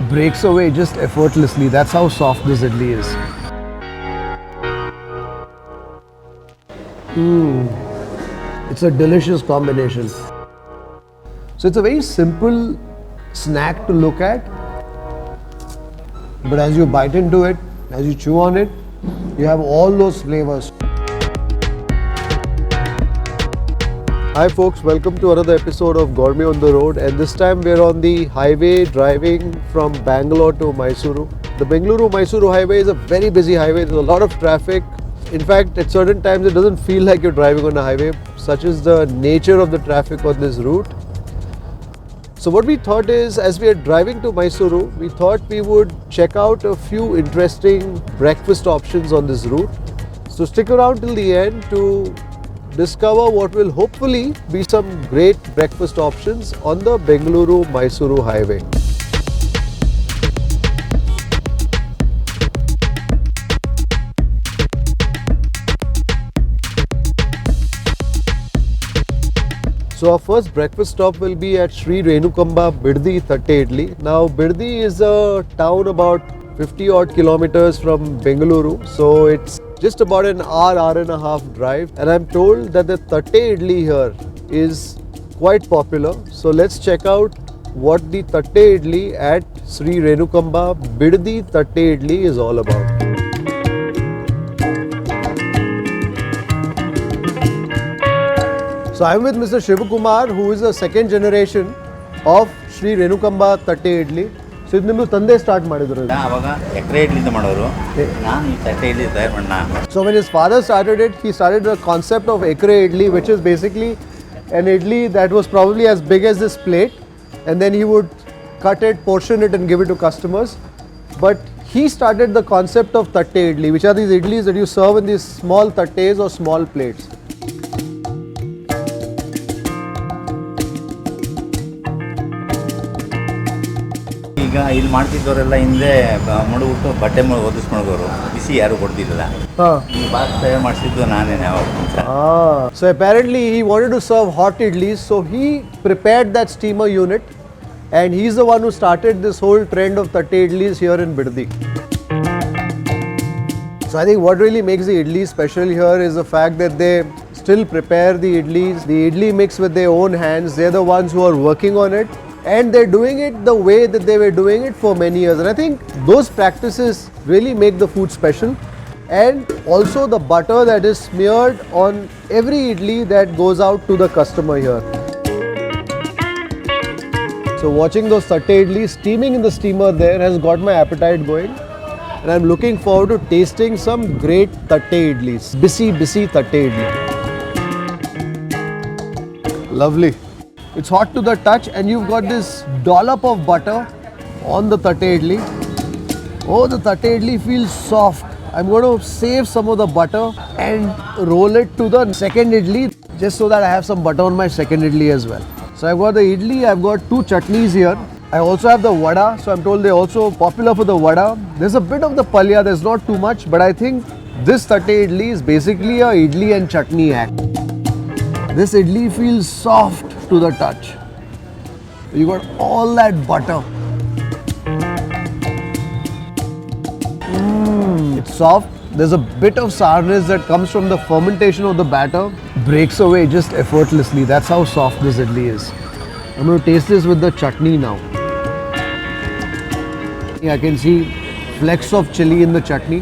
breaks away just effortlessly. That's how soft this idli is. It's a delicious combination. So it's a very simple snack to look at, but as you bite into it, as you chew on it, you have all those flavors. Hi folks, welcome to another episode of Gourmet on the Road, and this time we're on the highway driving from Bangalore to Mysuru. The Bengaluru-Mysuru Highway is a very busy highway. There's a lot of traffic. In fact, at certain times it doesn't feel like you're driving on a highway. Such is the nature of the traffic on this route. So what we thought is, as we are driving to Mysuru, we thought we would check out a few interesting breakfast options on this route. So stick around till the end to discover what will hopefully be some great breakfast options on the Bengaluru-Mysuru Highway. So our first breakfast stop will be at Shri Renukambha Bidadi Thatte Idli. Now Bidadi is a town about 50 odd kilometers from Bengaluru, so it's just about an hour and a half drive, and I'm told that the Thatte Idli here is quite popular. So let's check out what the Thatte Idli at Shri Renukambha Bidadi Thatte Idli is all about. So I'm with Mr. Shivakumar, who is a second generation of Shri Renukambha Thatte Idli. So ಇದನ್ನ ತಂದೆ start ಮಾಡಿದ್ರು. ಅವಾಗ ಎಕರೆ ಇಡ್ಲಿಂದ ಮಾಡೋರು. ನಾನು ಈ ತಟ್ಟೆ ಇಡ್ಲಿ ತಯಾರು ಮಾಡ್ನ. So when his father started it, he started the concept of ekre idli, which is basically an idli that was probably as big as this plate, and then he would cut it, portion it and give it to customers. But he started the concept of Thatte Idli, which are these idlis that you serve in these small tattes or small plates. ಈಗ ಇಲ್ಲಿ ಮಾಡ್ತಿದ್ದವರೆಲ್ಲ ಹಿಂದೆ ಮಡುಬಿಟ್ಟು ಬಟ್ಟೆ ಒದಿಸ್ಕೊಂಡೋರು, ಬಿಸಿ ಯಾರು ಕೊಡ್ತಿರಲಿಲ್ಲ. ಈ ಬಾತ್ ತಯಾರು ಮಾಡಿಸಿದ್ದು ನಾನೇನೆ ಅವಾಗ. So apparently he wanted to serve hot idlis, so he prepared that steamer unit, and he's the one who started this whole trend of Thatte Idlis here in Bidadi. So I think what really makes the idli special here is the fact that they still prepare the idli mix with their own hands. They're the ones who are working on it, and they're doing it the way that they were doing it for many years. And I think those practices really make the food special. And also the butter that is smeared on every idli that goes out to the customer here. So watching those Thatte idlis steaming in the steamer there has got my appetite going. And I'm looking forward to tasting some great Thatte idlis. Bisi Thatte idli. Lovely. It's hot to the touch, and you've got this dollop of butter on the Thatte idli. Oh, the Thatte idli feels soft. I'm going to save some of the butter and roll it to the second idli, just so that I have some butter on my second idli as well. So I've got the idli, I've got two chutneys here. I also have the vada, so I'm told they're also popular for the vada. There's a bit of the palya, there's not too much, but I think this Thatte idli is basically a idli and chutney act. This idli feels soft to the touch. You got all that butter. It's soft. There's a bit of sourness that comes from the fermentation of the batter. Breaks away just effortlessly. That's how soft this idli is. I'm going to taste this with the chutney now. I can see flecks of chili in the chutney.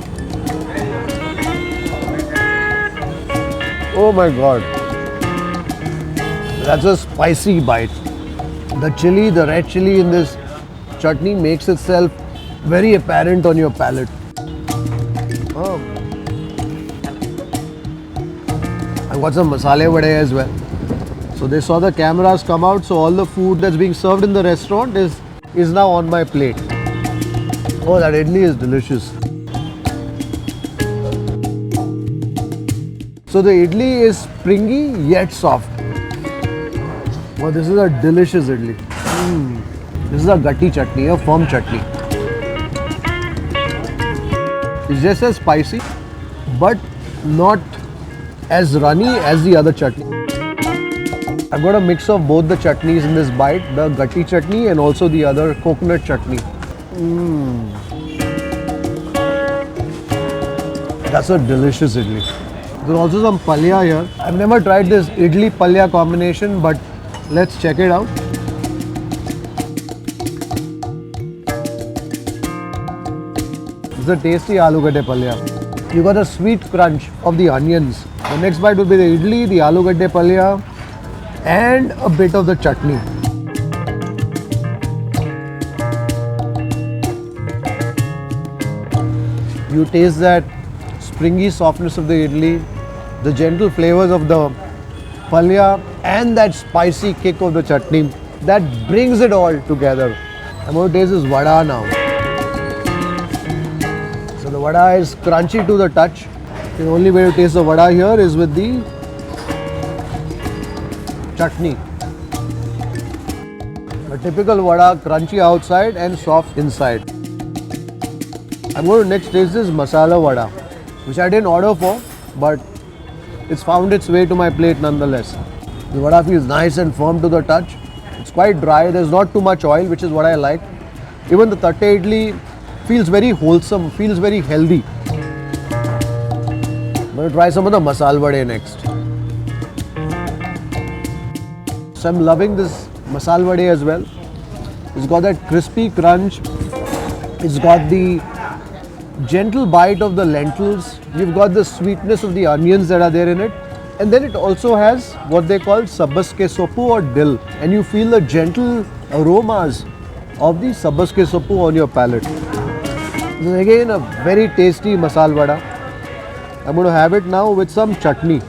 Oh my God. That's a spicy bite. The chili, the red chili in this chutney makes itself very apparent on your palate. Oh. I've got some masala vada as well. So they saw the cameras come out, so all the food that's being served in the restaurant is now on my plate. Oh, that idli is delicious. So the idli is springy yet soft. Oh, this is a delicious idli. This is a gatti chutney, a firm chutney. It's just as spicy, but not as runny as the other chutney. I've got a mix of both the chutneys in this bite, the gatti chutney and also the other coconut chutney. That's a delicious idli. There's also some palya here. I've never tried this idli palya combination, but let's check it out. It's a tasty aloo gadde palya. You got a sweet crunch of the onions. The next bite will be the idli, the aloo gadde palya, and a bit of the chutney. You taste that springy softness of the idli, the gentle flavors of the palya, and that spicy kick of the chutney. That brings it all together. I'm going to taste this vada now. So the vada is crunchy to the touch. The only way to taste the vada here is with the chutney. A typical vada, crunchy outside and soft inside. I'm going to next taste this masala vada, which I didn't order for, but it's found its way to my plate nonetheless. The vada feels nice and firm to the touch. It's quite dry, there's not too much oil, which is what I like. Even the Thatte Idli feels very wholesome, feels very healthy. I'm going to try some of the masala vade next. So I'm loving this masala vade as well. It's got that crispy crunch. It's got the gentle bite of the lentils. You've got the sweetness of the onions that are there in it. And then it also has what they call sabbaske soppu or dill. And you feel the gentle aromas of the sabbaske soppu on your palate. This is again a very tasty masala vada. I'm going to have it now with some chutney.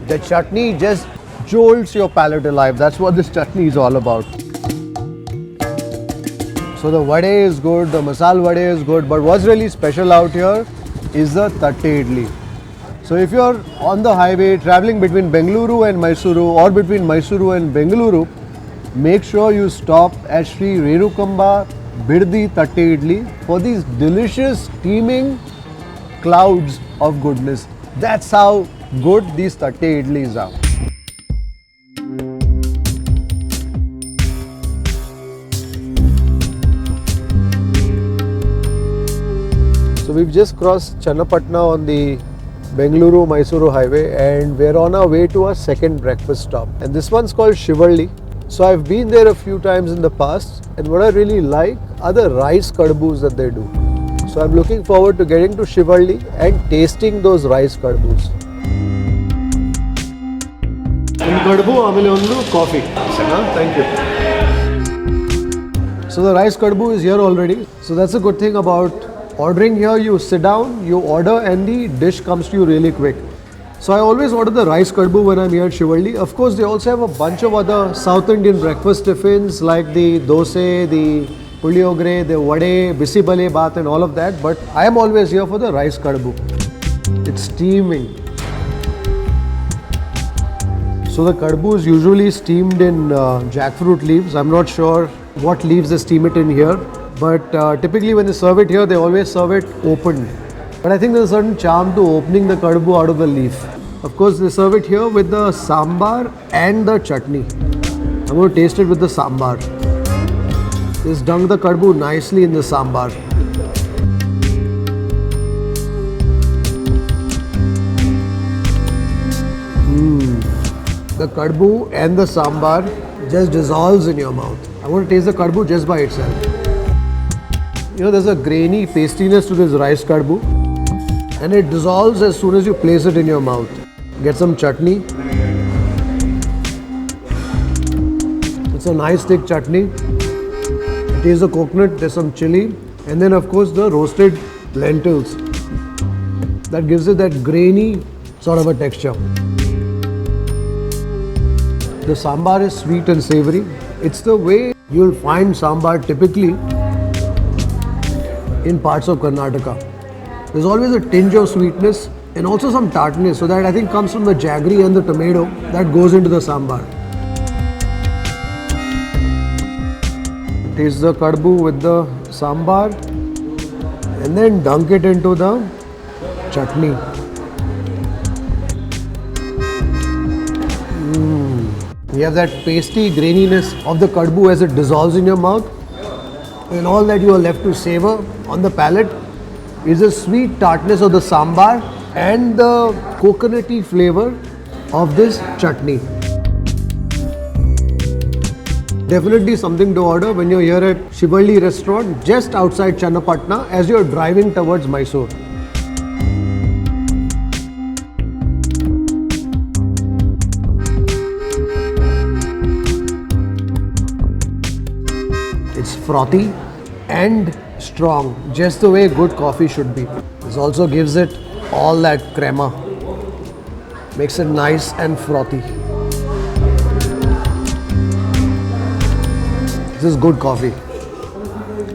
The chutney just jolts your palate alive. That's what this chutney is all about. So the vade is good, the masala vade is good, but what's really special out here is the Thatte Idli. So if you're on the highway traveling between Bengaluru and Mysuru or between Mysuru and Bengaluru, make sure you stop at Shri Renukambha Bidadi Thatte Idli for these delicious steaming clouds of goodness. That's how good these Thatte Idlis are. So we've just crossed Channapatna on the Bengaluru-Mysuru Highway and we're on our way to our second breakfast stop. And this one's called Shivalli. So I've been there a few times in the past and what I really like are the rice kadubus that they do. So I'm looking forward to getting to Shivalli and tasting those rice kadubus. Kadubu, amile coffee. Thank you. So the rice kadubu is here already. So that's a good thing about ordering here. You sit down, you order and the dish comes to you really quick. So I always order the rice kadubu when I'm here at Shivalli. Of course, they also have a bunch of other South Indian breakfast tiffins like the dosai, the puliyogre, the vade, bisibale bath and all of that. But I am always here for the rice kadubu. It's steaming. So the kadubu is usually steamed in jackfruit leaves. I'm not sure what leaves they steam it in here. But typically when they serve it here, they always serve it open. But I think there's a certain charm to opening the kadubu out of the leaf. Of course, they serve it here with the sambar and the chutney. I'm going to taste it with the sambar. Just dunk the kadubu nicely in the sambar. The kadubu and the sambar just dissolves in your mouth. I want to taste the kadubu just by itself. You know, there's a grainy pastiness to this rice kadubu and it dissolves as soon as you place it in your mouth. Get some chutney. It's a nice thick chutney. It is a coconut, there's some chili and then of course the roasted lentils. That gives it that grainy sort of a texture. The sambar is sweet and savoury. It's the way you'll find sambar typically in parts of Karnataka. There's always a tinge of sweetness and also some tartness, so that I think comes from the jaggery and the tomato that goes into the sambar. Taste the kadubu with the sambar and then dunk it into the chutney. You have that pasty graininess of the Kadubu as it dissolves in your mouth. And all that you are left to savor on the palate is the sweet tartness of the sambar and the coconutty flavor of this chutney. Definitely something to order when you're here at Shivalli Restaurant just outside Channapatna as you're driving towards Mysore. It's frothy and strong, just the way good coffee should be. This also gives it all that crema, makes it nice and frothy. This is good coffee.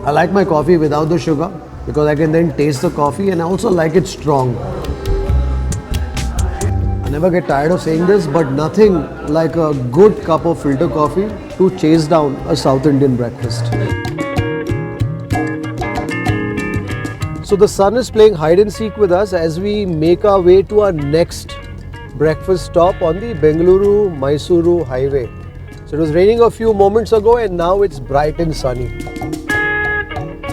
I like my coffee without the sugar because I can then taste the coffee, and I also like it strong. I never get tired of saying this, but nothing like a good cup of filter coffee to chase down a South Indian breakfast. So the sun is playing hide and seek with us as we make our way to our next breakfast stop on the Bengaluru-Mysuru Highway. So it was raining a few moments ago and now it's bright and sunny.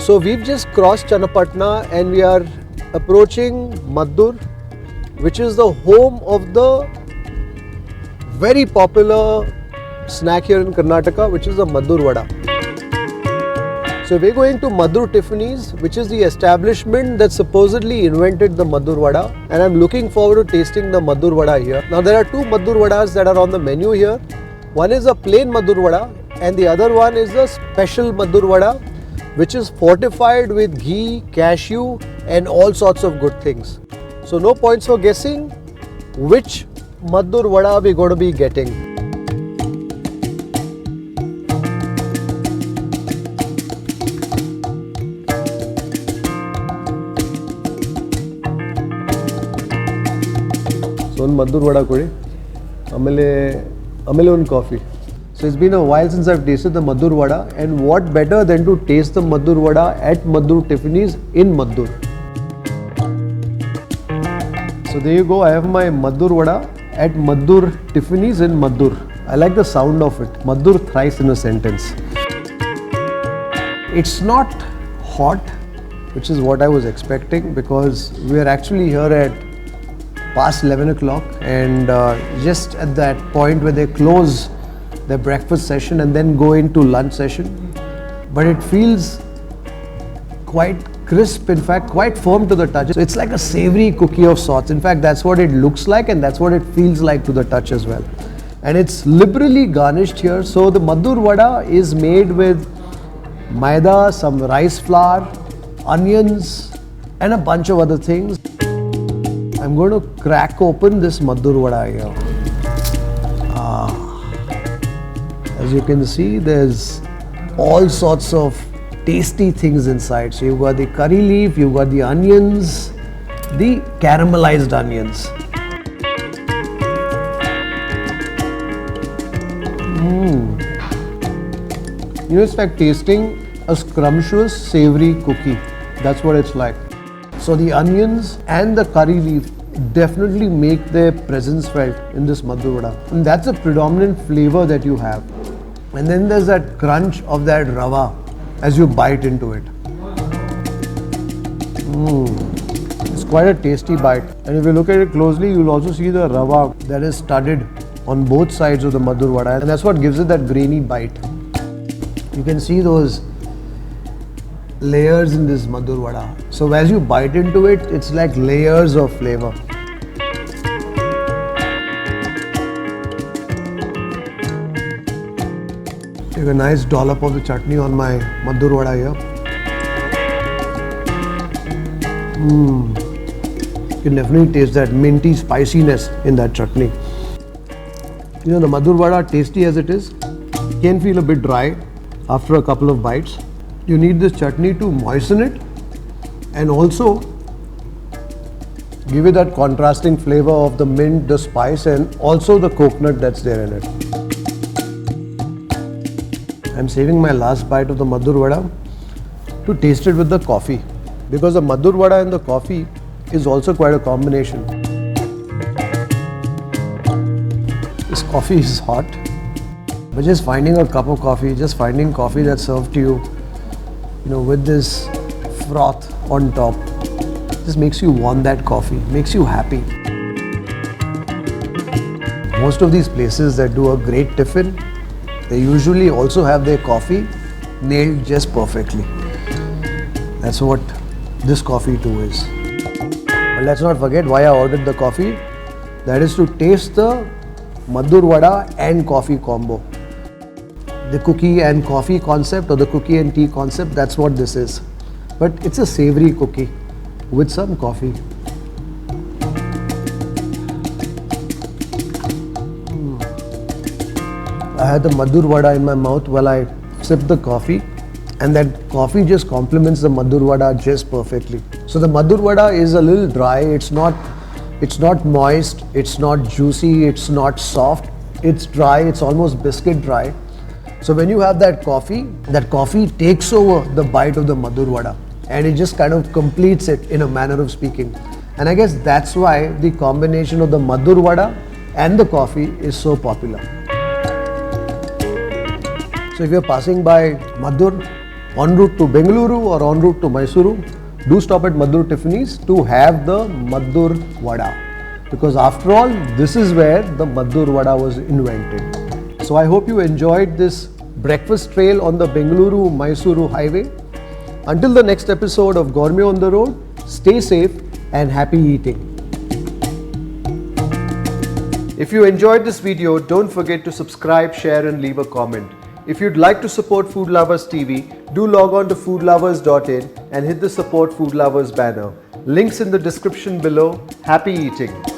So we've just crossed Channapatna and we are approaching Maddur, which is the home of the very popular snack here in Karnataka, which is the Maddur Vada. So we're going to Maddur Tiffany's, which is the establishment that supposedly invented the Maddur Vada, and I'm looking forward to tasting the Maddur Vada here. Now there are two Maddur Vadas that are on the menu here. One is a plain Maddur Vada and the other one is a special Maddur Vada, which is fortified with ghee, cashew and all sorts of good things. So no points for guessing which Maddur Vada we're going to be getting. So one Maddur Vada kodi, amele one coffee. So it's been a while since I've tasted the Maddur Vada, and what better than to taste the Maddur Vada at Maddur Tiffany's in Maddur. So there you go, I have my Maddur Vada at Maddur Tiffany's in Maddur. I like the sound of it, Maddur thrice in a sentence. It's not hot, which is what I was expecting, because we are actually here at past 11 o'clock and just at that point where they close their breakfast session and then go into lunch session. But it feels quite crisp, in fact quite firm to the touch. So it's like a savoury cookie of sorts. In fact, that's what it looks like and that's what it feels like to the touch as well. And it's liberally garnished here. So the Maddur Vada is made with maida, some rice flour, onions and a bunch of other things. I'm going to crack open this Maddur Vada here. As you can see, there's all sorts of tasty things inside. So you've got the curry leaf, you've got the onions, the caramelized onions. You know, it's like tasting a scrumptious savoury cookie. That's what it's like. So the onions and the curry leaf definitely make their presence felt in this Maddur Vada. And that's a predominant flavour that you have. And then there's that crunch of that rava as you bite into it. It's quite a tasty bite. And if you look at it closely, you'll also see the rava that is studded on both sides of the Maddur Vada. And that's what gives it that grainy bite. You can see those layers in this Maddur Vada. So as you bite into it, it's like layers of flavour. Take a nice dollop of the chutney on my Maddur Vada here. You can definitely taste that minty spiciness in that chutney. You know, the Maddur Vada, tasty as it is, can feel a bit dry after a couple of bites. You need this chutney to moisten it and also give it that contrasting flavour of the mint, the spice and also the coconut that's there in it. I'm saving my last bite of the Maddur Vada to taste it with the coffee, because the Maddur Vada and the coffee is also quite a combination. This coffee is hot But just finding a cup of coffee, just finding coffee that's served to you, with this froth on top, just makes you want that coffee, makes you happy. Most of these places that do a great tiffin, they usually also have their coffee nailed just perfectly. That's what this coffee too is. But let's not forget why I ordered the coffee. That is to taste the Maddur Vada and coffee combo. The cookie and coffee concept, or the cookie and tea concept, that's what this is. But it's a savoury cookie with some coffee. I had the Maddur Vada in my mouth while I sipped the coffee, and that coffee just complements the Maddur Vada just perfectly. So the Maddur Vada is a little dry, it's not moist, it's not juicy, it's not soft, it's dry, it's almost biscuit dry. So when you have that coffee takes over the bite of the Maddur Vada, and it just kind of completes it in a manner of speaking. And I guess that's why the combination of the Maddur Vada and the coffee is so popular. So if you're passing by Maddur en route to Bengaluru or en route to Mysuru, do stop at Maddur Tiffany's to have the Maddur Vada. Because after all, this is where the Maddur Vada was invented. So I hope you enjoyed this breakfast trail on the Bengaluru-Mysuru Highway. Until the next episode of Gourmet on the Road, stay safe and happy eating. If you enjoyed this video, don't forget to subscribe, share and leave a comment. If you'd like to support Food Lovers TV, do log on to foodlovers.in and hit the Support Food Lovers banner. Links in the description below. Happy eating!